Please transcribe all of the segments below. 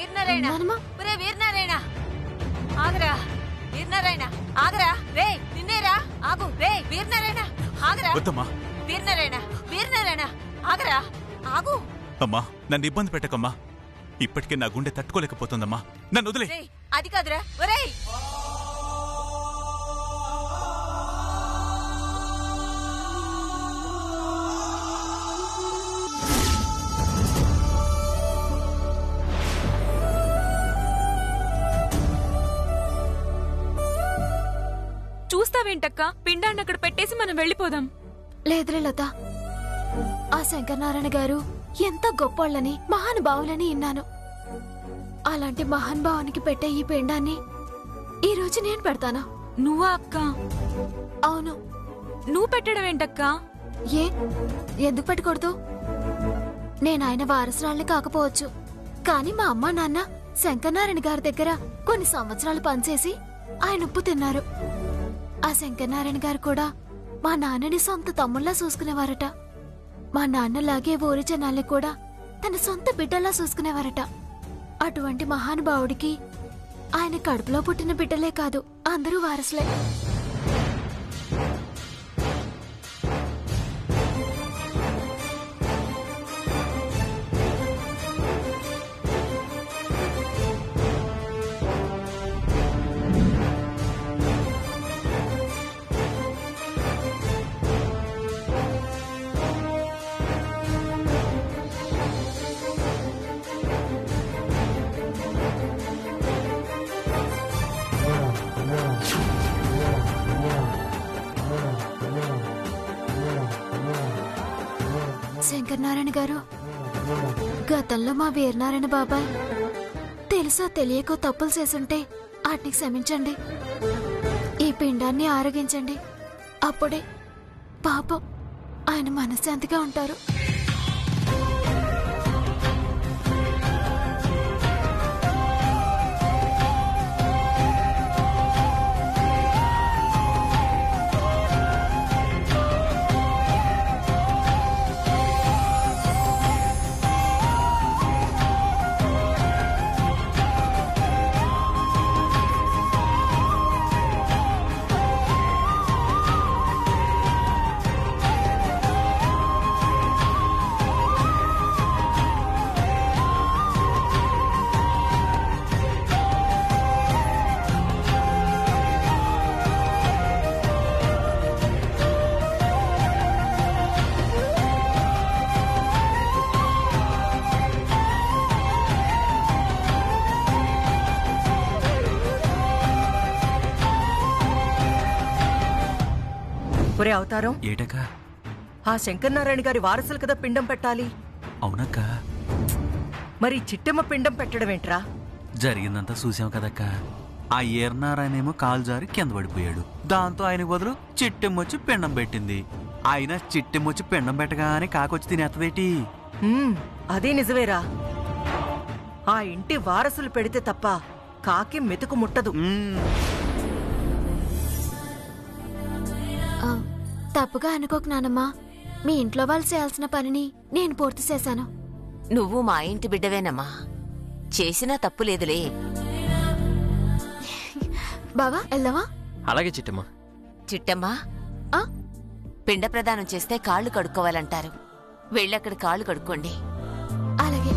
వీరనారాయణ ఒరే వీరనారాయణ ఆగరా వీరనారాయణ ఆగరా రే నిన్నేరా ఆగు రే వీరనారాయణ ఆగరా వీరనారాయణ వీరనారాయణ ఆగరా ఆగు అమ్మా నన్ను ఇబ్బంది పెట్టకమ్మా ఇప్పటికే నా గుండె తట్టుకోలేకపోతుందమ్మా నన్ను వదిలే అది కాదురా ఒరేయ్ చూస్తావేంటక్క పిండాన్ని అక్కడ పెట్టేసి మనం వెళ్ళిపోదాం లేదులే లత ఆ శంకరనారాయణ గారు ఎంత గొప్పోళ్ళని మహానుభావులని విన్నాను అలాంటి మహానుభావానికి పెట్టే ఈ పిండాన్ని ఈ రోజు నేను పెడతాను నువ్వా అక్క అవును నువ్వు పెట్టడం ఏంటక్క ఎందుకు పెట్టకూడదు నేను ఆయన వారసురాల్ని కాకపోవచ్చు కానీ మా అమ్మ నాన్న శంకరనారాయణ గారి దగ్గర కొన్ని సంవత్సరాలు పనిచేసి ఆయన ఉప్పు తిన్నారు ఆ శంకరనారాయణ గారు కూడా మా నాన్నని సొంత తమ్ముళ్లా చూసుకునేవారట మా నాన్నలాగే ఊరి జనాల్ని కూడా తన సొంత బిడ్డలా చూసుకునేవారట అటువంటి మహానుభావుడికి ఆయన కడుపులో పుట్టిన బిడ్డలే కాదు అందరూ వారసులే శంకరనారాయణ గారు గతంలో మా వీరనారాయణ బాబాయ్ తెలుసో తెలియకో తప్పులు చేసుంటే వాటిని క్షమించండి ఈ పిండాన్ని ఆరగించండి అప్పుడే పాపం ఆయన మనశ్శాంతిగా ఉంటారు ఒరే అవతారం ఏటక్క ఆ శంకరనారాయణ గారి వారసులు కదా పిండం పెట్టాలి అవునక్క మరి చిట్టమ్మ పిండం పెట్టడం ఏంట్రా జరిగిందంతా చూసాం కదక్క ఆ ఏర్నారాయణేమో కాలు జారి కింద పడిపోయాడు దాంతో ఆయనకు బదులు చిట్టెమ్మొచ్చి పిండం పెట్టింది ఆయన చిట్టెమ్మొచ్చి పిండం పెట్టగానే కాకొచ్చి తినేస్తదేటి అదే నిజమేరా ఆ ఇంటి వారసులు పెడితే తప్ప కాకి మెతుకు ముట్టదు తప్పుగా అనుకోకు నానమ్మా మీ ఇంట్లో వాళ్ళు చేయాల్సిన పనిని నేను పూర్తి చేశాను నువ్వు మా ఇంటి బిడ్డవేనమ్మా చేసినా తప్పు లేదులే బావా వెళ్దావా అలాగే చిట్టమ్మా చిట్టమ్మా పిండ ప్రదానం చేస్తే కాళ్ళు కడుక్కోవాలంటారు వెళ్ళక్కడ కాళ్ళు కడుక్కోండి అలాగే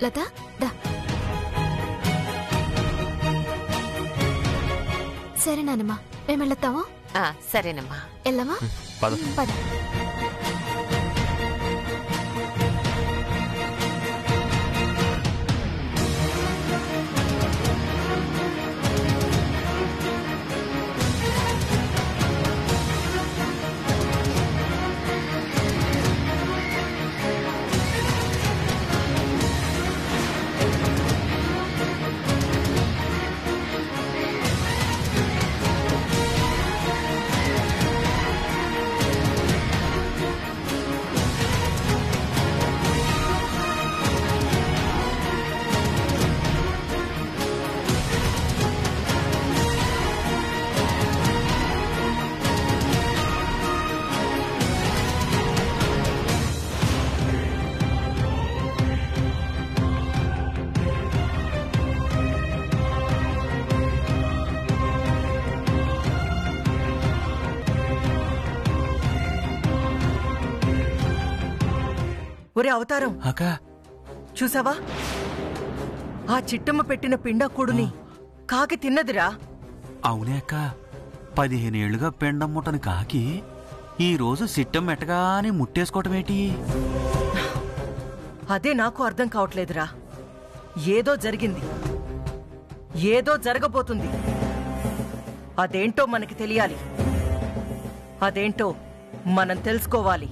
లత దా సరే నానమ్మా మేము వెళ్తాము సరేనమ్మా వెళ్ళమా పద. పద. ఒరే అవతారం, అక్క చూసావా? ఆ చిట్టమ్మ పెట్టిన పిండాకుడుని కాకి తిన్నదిరా. అవునే అక్క, 15 ఏళ్లుగా పెండం ముట్టని కాకి ఈ రోజు సిట్టం మెట్టగానే ముట్టేసుకోవటమేటి? అదే నాకు అర్థం కావట్లేదురా. ఏదో జరిగింది, ఏదో జరగబోతుంది. అదేంటో మనకి తెలియాలి. అదేంటో మనం తెలుసుకోవాలి.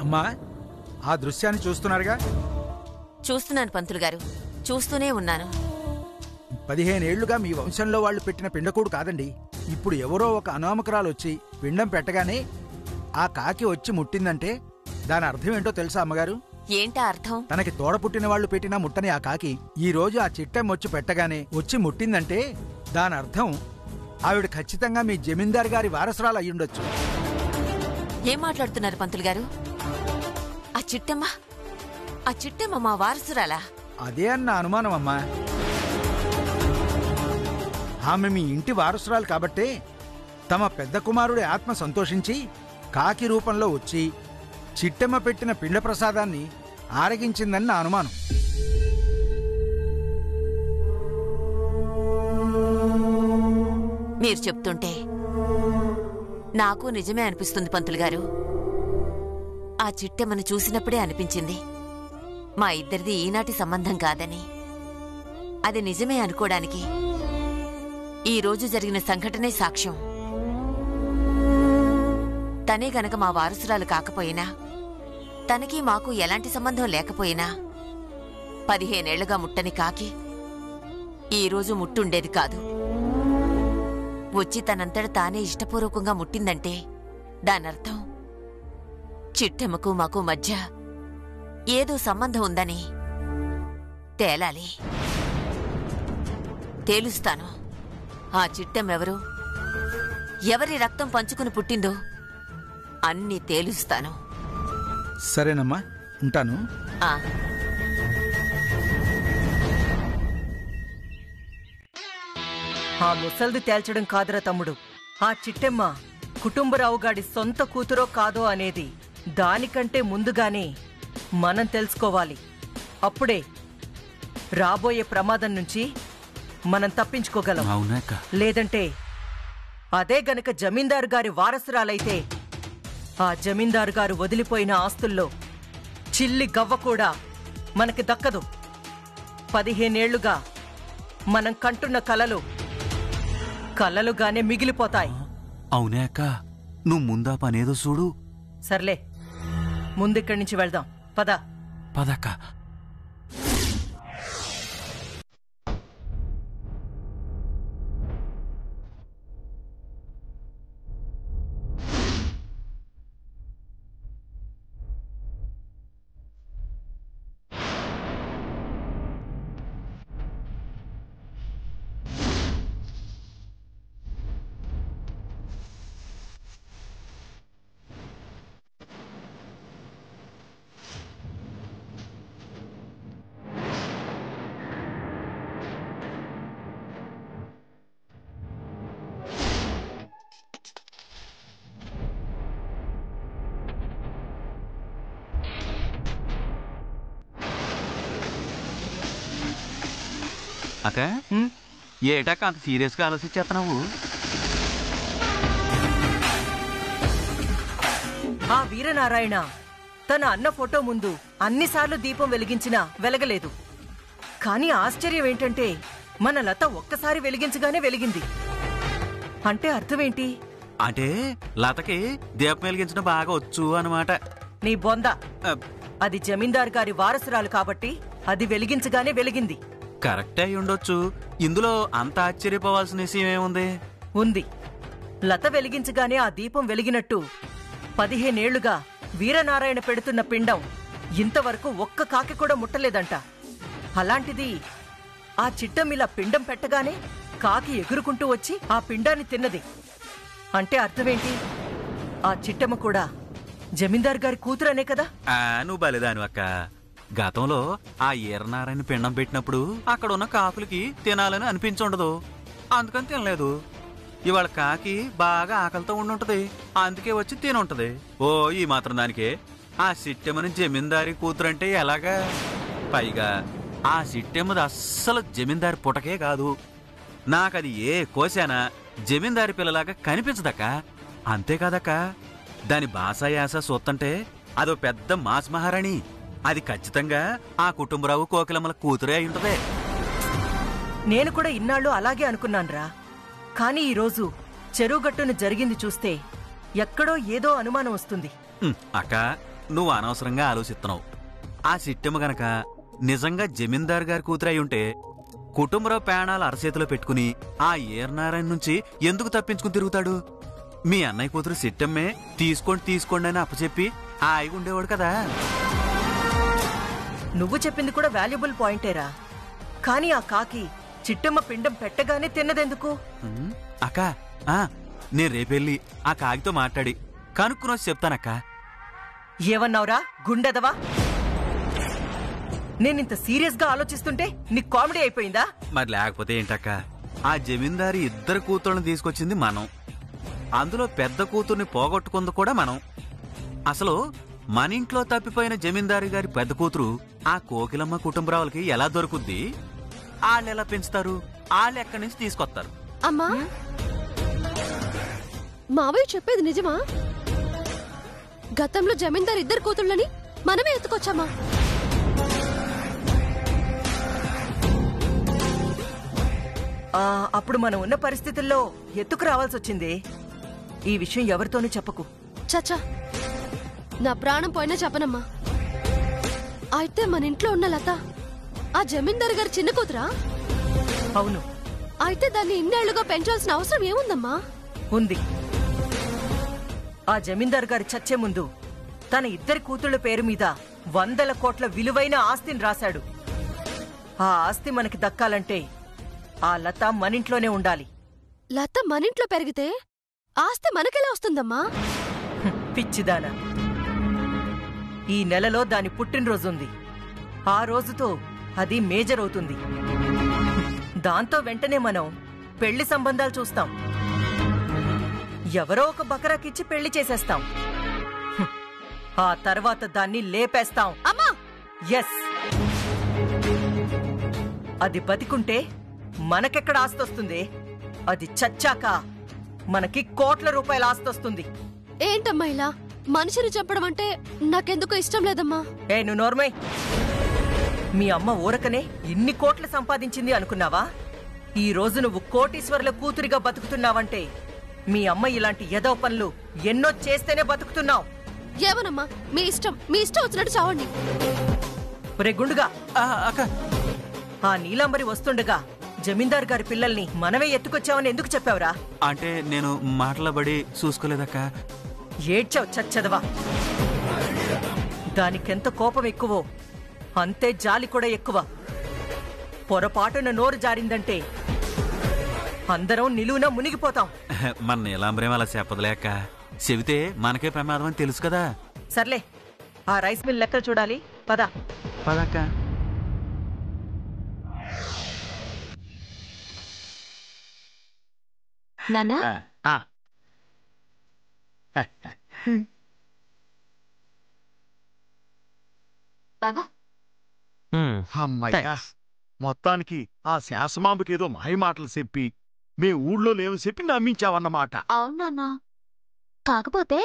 అమ్మా, ఆ దృశ్యాన్ని చూస్తున్నారుగా? చూస్తున్నాను పంతులు గారు, చూస్తూనే ఉన్నాను. 15 ఏళ్లుగా మీ వంశంలో వాళ్ళు పెట్టిన పిండకూడు కాదండి. ఇప్పుడు ఎవరో ఒక అనామకురాలు వచ్చి పిండం పెట్టగానే ఆ కాకి వచ్చి ముట్టిందంటే దాని అర్థం ఏంటో తెలుసా అమ్మగారు? ఏంటా అర్థం? తనకి తోడ పుట్టిన వాళ్ళు పెట్టిన ముట్టని ఆ కాకి ఈ రోజు ఆ చిట్టెం వచ్చి పెట్టగానే వచ్చి ముట్టిందంటే దాని అర్థం ఆవిడ ఖచ్చితంగా మీ జమీందారు గారి వారసురాలు అయ్యుండొచ్చు. ఏం మాట్లాడుతున్నారు పంతులు గారు? ఆ చిట్టమ్మ మా వారసురాలా? అదే అన్న అనుమానం అమ్మా. ఆమె మీ ఇంటి వారసురాలు కాబట్టే తమ పెద్ద కుమారుడి ఆత్మ సంతోషించి కాకి రూపంలో వచ్చి చిట్టెమ్మ పెట్టిన పిండ ప్రసాదాన్ని ఆరగించిందని నా అనుమానం. మీరు చెప్తుంటే నాకు నిజమే అనిపిస్తుంది పంతులు గారు. ఆ చిట్టెమ్మను చూసినప్పుడే అనిపించింది మా ఇద్దరిది ఈనాటి సంబంధం కాదని. అది నిజమే అనుకోవడానికి ఈ రోజు జరిగిన సంఘటనే సాక్ష్యం. తనే గనక మా వారసురాలు కాకపోయినా, తనకి మాకు ఎలాంటి సంబంధం లేకపోయినా 15 ఏళ్లుగా ముట్టని కాకి ఈరోజు ముట్టుండేది కాదు. వచ్చి తనంతట తానే ఇష్టపూర్వకంగా ముట్టిందంటే దానర్థం చిట్టెమ్మకు మాకు మధ్య ఏదో సంబంధం ఉందని తేలాలి. తేలుస్తాను. ఆ చిట్టెమ్మెవరు, ఎవరి రక్తం పంచుకుని పుట్టిందో అన్నీ తేలుస్తాను. సరేనమ్మా, ఉంటాను. ఆ ముసల్ది తేల్చడం కాదురా తమ్ముడు. ఆ చిట్టెమ్మ కుటుంబరావు గాడి సొంత కూతురో కాదో అనేది దానికంటే ముందుగానే మనం తెలుసుకోవాలి. అప్పుడే రాబోయే ప్రమాదం నుంచి మనం తప్పించుకోగలం. అవునాక? లేదంటే అదే గనక జమీందారు గారి వారసురాలైతే ఆ జమీందారు గారు వదిలిపోయిన ఆస్తుల్లో చిల్లి గవ్వ కూడా మనకి దక్కదు. 15 ఏళ్లుగా మనం కంటున్న కలలుగానే మిగిలిపోతాయి. అవునే అక్క, నువ్వు ముందా పనేదో చూడు. సర్లే, ముందిక్కడి నుంచి వెళ్దాం. పద. పదక్క. అక్క, ఏటాక అంత సీరియస్గా ఆలోచించేస్తున్నావు? ఆ వీరనారాయణ తన అన్న ఫోటో ముందు అన్నిసార్లు దీపం వెలిగించినా వెలగలేదు. కానీ ఆశ్చర్యం ఏంటంటే మన లత ఒక్కసారి వెలిగించగానే వెలిగింది. అంటే అర్థమేంటి? అంటే లతకి దీపం వెలిగించడం బాగా వచ్చు అన్నమాట. నీ బొంద. అది జమీందార్ గారి వారసురాలు కాబట్టి అది వెలిగించగానే వెలిగింది. కరెక్టే అయి ఉండొచ్చు. ఇందులో అంత ఆశ్చర్యపోవాల్సిన విషయం ఏముంది? ఉంది. లత వెలిగించగానే ఆ దీపం వెలిగినట్టు 15 ఏళ్లుగా వీరనారాయణ పెడుతున్న పిండం ఇంతవరకు ఒక్క కాకి కూడా ముట్టలేదంట. అలాంటిది ఆ చిట్టమిలా పిండం పెట్టగానే కాకి ఎగురుకుంటూ వచ్చి ఆ పిండాన్ని తిన్నది. అంటే అర్థమేంటి? ఆ చిట్టమ్మ కూడా జమీందార్ గారి కూతురనే కదా. నువ్వు బలిదాను అక్క. గతంలో ఆ ఈరనారాయణ పిండం పెట్టినప్పుడు అక్కడ ఉన్న కాకులకి తినాలని అనిపించుండదు, అందుకని తినలేదు. ఇవాళ కాకి బాగా ఆకలితో ఉండుంటది, అందుకే వచ్చి తినుంటది. ఓ ఈ మాత్రం దానికే ఆ సిట్టెమ్మని జమీందారి కూతురంటే ఎలాగా? పైగా ఆ సిట్టెమ్మది అస్సలు జమీందారి పుటకే కాదు. నాకది ఏ కోశానా జమీందారి పిల్లలాగా కనిపించదక్క. అంతేకాదక్క, దాని భాష యాస సొత్తంటే అదో పెద్ద మాస్ మహారాణి. అది ఖచ్చితంగా ఆ కుటుంబరావు కోకిలమ్మల కూతురే అయి ఉంటదే. నేను కూడా ఇన్నాళ్ళు అలాగే అనుకున్నాన్రా. కానీ ఈరోజు చెరువుగట్టును జరిగింది చూస్తే ఎక్కడో ఏదో అనుమానం వస్తుంది. అక్క, నువ్వు అనవసరంగా ఆలోచిస్తున్నావు. ఆ సిట్టెమ్మ గనక నిజంగా జమీందార్ గారి కూతురు అయి ఉంటే కుటుంబరావు ప్రాణాలు అరచేతిలో పెట్టుకుని ఆ ఈరనారాయణ నుంచి ఎందుకు తప్పించుకుని తిరుగుతాడు? మీ అన్నయ్య కూతురు సిట్టమ్మే తీసుకోండి అని అప్పచెప్పి హాయిగా ఉండేవాడు కదా. నువ్వు చెప్పింది కూడా వాల్యుబుల్ పాయింటేరా. కానీ ఆ కాకి చిట్టమ్మ పిండం పెట్టగానే తిన్నదెందుకు? అక్క, నేను రేపెళ్ళి ఆ కాకితో మాట్లాడి కనుక్కుని వచ్చి చెప్తానక్క. ఏమన్నావురా గుండెదవా? నేనింత సీరియస్ గా ఆలోచిస్తుంటే నీకు కామెడీ అయిపోయిందా? మరి లేకపోతే ఏంటక్క, ఆ జమీందారి ఇద్దరు కూతుళ్ళని తీసుకొచ్చింది మనం, అందులో పెద్ద కూతుర్ని పోగొట్టుకుంది కూడా మనం. అసలు మన ఇంట్లో తప్పిపోయిన జమీందారి గారి పెద్ద కూతురు ఆ కోకిలమ్మ కుటుంబరావులకి ఎలా దొరుకుద్ది? వాళ్ళెలా పెంచుతారు? వాళ్ళు ఎక్కడి నుంచి తీసుకొస్తారు? అమ్మా, మావయ్య చెప్పేది నిజమా? గతంలో జమీందార్ ఇద్దరు కూతుళ్ళని మనమే ఎత్తుకొచ్చామా? అప్పుడు మనం ఉన్న పరిస్థితుల్లో ఎత్తుకు రావాల్సి వచ్చింది. ఈ విషయం ఎవరితోనూ చెప్పకు. చచ్చా, నా ప్రాణం పోయినా చెప్పనమ్మా. అయితే మన ఇంట్లో ఉన్న లత ఆ జమీందార్ గారి చిన్న కూతురా? అవును. అయితే దాన్ని ఇన్నేళ్లుగా పెంచాల్సిన అవసరం ఏముందమ్మా? ఉంది. ఆ జమీందార్ గారి చచ్చే ముందు తన ఇద్దరి కూతుళ్ల పేరు మీద 100 కోట్ల విలువైన ఆస్తిని రాశాడు. ఆ ఆస్తి మనకి దక్కాలంటే ఆ లత మనింట్లోనే ఉండాలి. లత మనింట్లో పెరిగితే ఆస్తి మనకెలా వస్తుందమ్మా? పిచ్చిదానా, ఈ నెలలో దాని పుట్టినరోజుంది. ఆ రోజుతో అది మేజర్ అవుతుంది. దాంతో వెంటనే మనం పెళ్లి సంబంధాలు చూస్తాం. ఎవరో ఒక బకరాకిచ్చి పెళ్లి చేసేస్తాం. ఆ తర్వాత దాన్ని లేపేస్తాం. అమ్మా, ఎస్. అది బతికుంటే మనకెక్కడ ఆస్తొస్తుంది? అది చచ్చాక మనకి కోట్ల రూపాయల ఆస్తొస్తుంది. ఏంటమ్మా ఇలా? మనిషిని చెప్పడం అంటే నాకెందుకో ఇష్టం లేదమ్మా. నువ్వు నోర్మై. మీ అమ్మ ఊరకనే ఇన్ని కోట్లు సంపాదించింది అనుకున్నావా? ఈ రోజు నువ్వు కోటీశ్వరుల కూతురిగా బతుకుతున్నావంటే మీ అమ్మ ఇలాంటి ఎదవ పనులు ఎన్నో చేస్తేనే బతుకుతున్నావు. ఏమోనమ్మా, మీ ఇష్టం వచ్చినట్టు చావండి. ఒరే గుండుగా, అక్క, ఆ నీలాంబరి వస్తుండగా జమీందార్ గారి పిల్లల్ని మనమే ఎత్తుకొచ్చావని ఎందుకు చెప్పావురా? అంటే నేను మాటల బడి చూసుకోలేదక్క. ఏడ్చావు చచ్చదవా. దానికెంత కోపం ఎక్కువో అంతే జాలి కూడా ఎక్కువ. పొరపాటున నోరు జారిందంటే అందరం నిలువున మునిగిపోతాం. మన నీలాంబరేం అలా చెప్పదులేక, చెబితే మనకే ప్రమాదం అని తెలుసు కదా. సర్లే, ఆ రైస్ మిల్ లెక్కలు చూడాలి. పద పదక్క. నాన్నా, బాబా, అమ్మయ్యా, మొత్తానికి ఆ శాసమాంబకేదో మాయ మాటలు చెప్పి మీ ఊళ్ళో లేవు చెప్పి నమ్మించావన్నమాట. అవునన్నా, కాకపోతే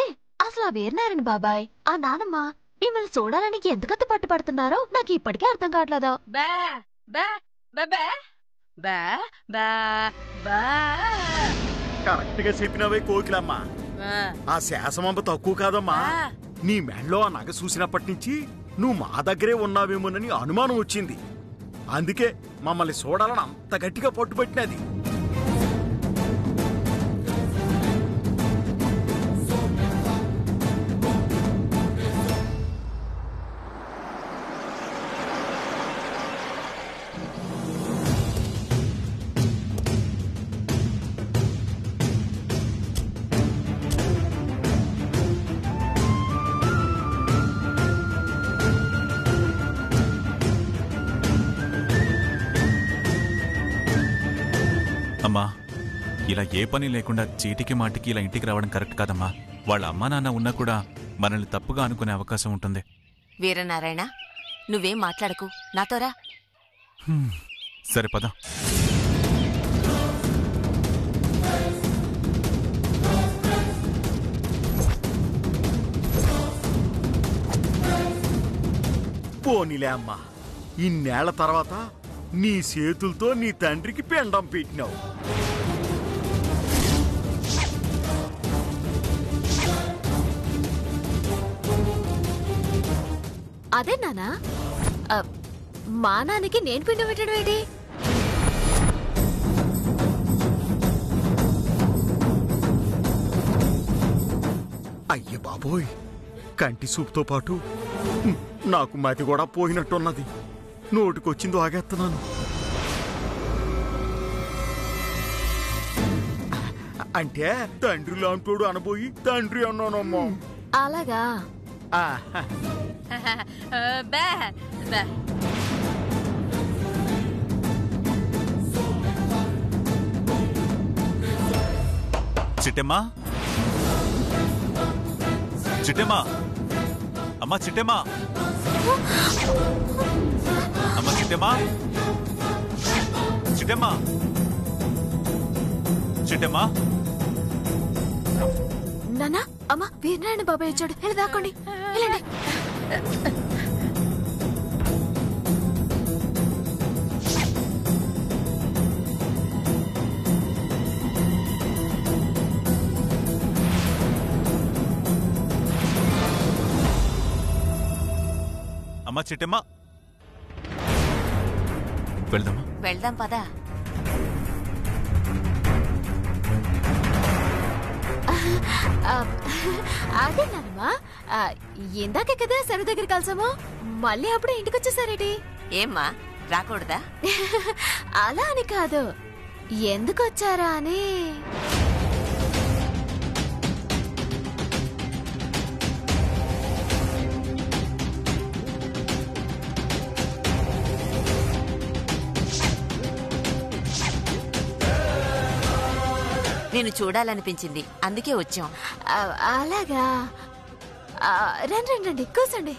అసలు ఆ వీరనారాయణ బాబాయ్ ఆ నానమ్మ మిమ్మల్ని చూడాలని ఎందుకంత పట్టుపడుతున్నారో నాకు ఇప్పటికే అర్థం కావట్లేదు. కరెక్ట్ గా చెప్పినవే కోకిలమ్మా. ఆ శాసమంబ తక్కువ కాదమ్మా. నీ మెళ్ళో ఆ నగ చూసినప్పటి నుంచి నువ్వు మా దగ్గరే ఉన్నావేమోనని అనుమానం వచ్చింది. అందుకే మమ్మల్ని చూడాలని అంత గట్టిగా పట్టుబట్టినది. అమ్మా, ఇలా ఏ పని లేకుండా చీటికి మాటికి ఇలా ఇంటికి రావడం కరెక్ట్ కాదమ్మా. వాళ్ళ అమ్మా నాన్న ఉన్నా కూడా మనల్ని తప్పుగా అనుకునే అవకాశం ఉంటుంది. వీరనారాయణ, నువ్వేం మాట్లాడకు, నాతోరా. సరే పద. పోనీలే అమ్మా, ఇన్నేళ్ల తర్వాత నీ చేతులతో నీ తండ్రికి పెండం పెట్టినావు. అదే నానా, మా నాన్నకి నేను పిండి పెట్టడం ఏంటి? అయ్య బాబోయ్, కంటి చూపుతో పాటు నాకు మతి కూడా పోయినట్టున్నది. నోటికొచ్చిందో ఆగేస్తున్నాను. అంటే తండ్రి లాంటోడు అనబోయి తండ్రి అన్నానమ్మా. అలాగా? చిట్టెమ్మా, చిట్టెమ్మా, అమ్మా చిట్టెమ్మా, అమ్మ చిట్టెమ్మా, చిట్టెమ్మా, చిట్టెమ్మా. నానా, అమ్మ వీరనారాయణ బాబాయ్ వచ్చాడు, వెళ్ళి దాక్కోండి, వెళ్ళండి. అమ్మా చిట్టెమ్మా, వెళ్దామా? వెళ్దాం పదా. అదే నానమ్మా, ఇందాకే కదా సరు దగ్గర కలిసాము, మళ్ళీ అప్పుడే ఇంటికి వచ్చేసారేటి? ఏమ్మా, రాకూడదా? అలా అని కాదు, ఎందుకు వచ్చారా అని. నిన్ను చూడాలనిపించింది, అందుకే వచ్చాం. అలాగా? రండి రండి, కూర్చోండి.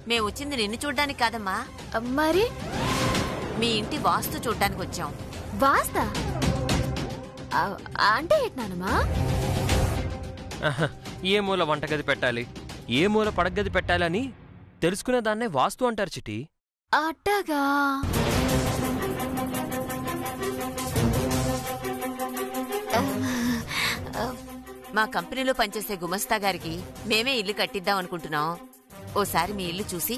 మేము వచ్చింది నిన్ను చూడ్డానికి కాదమ్మా, మరి మీ ఇంటి వాస్తు చూడ్డానికి వచ్చాం. వాస్తా అంటే ఏంటన్నానమ్మా? ఏ మూల వంటగది పెట్టాలి, ఏ మూల పడగది పెట్టాలని తెలుసుకునే దాన్నే వాస్తు అంటారు చిట్టి. అట్టగా? మా కంపెనీలో పనిచేసే గుమస్తా గారికి మేమే ఇల్లు కట్టిద్దాం అనుకుంటున్నాం. ఓసారి మీ ఇల్లు చూసి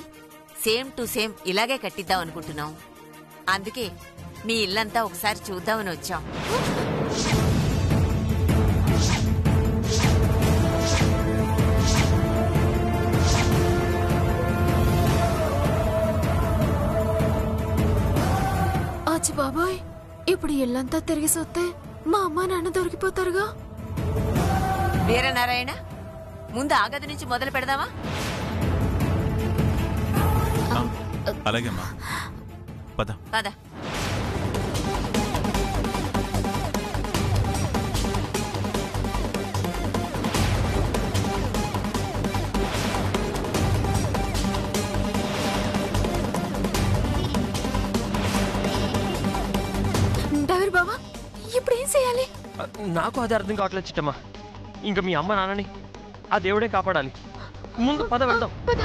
సేమ్ టు సేమ్ ఇలాగే కట్టిద్దాం అనుకుంటున్నాం. అందుకే మీ ఇల్లంతా ఒకసారి చూద్దామని వచ్చాం. అచ్చి బాబాయ్, ఇప్పుడు ఇల్లంతా తిరిగి సొత్తే మా అమ్మ నాన్న దొరికిపోతారుగా. వీరనారాయణ, ముందు ఆ గది నుంచి మొదలు పెడదామా? అలాగే అమ్మా, పద పద. డ్రైవర్ బాబా, ఇప్పుడు ఏం చేయాలి? నాకు అది అర్థం కావట్లేదు చిట్టమ్మా. ఇంకా మీ అమ్మ నాన్నని ఆ దేవుడే కాపాడాలి. ముందు పద వెళ్దాం. పద.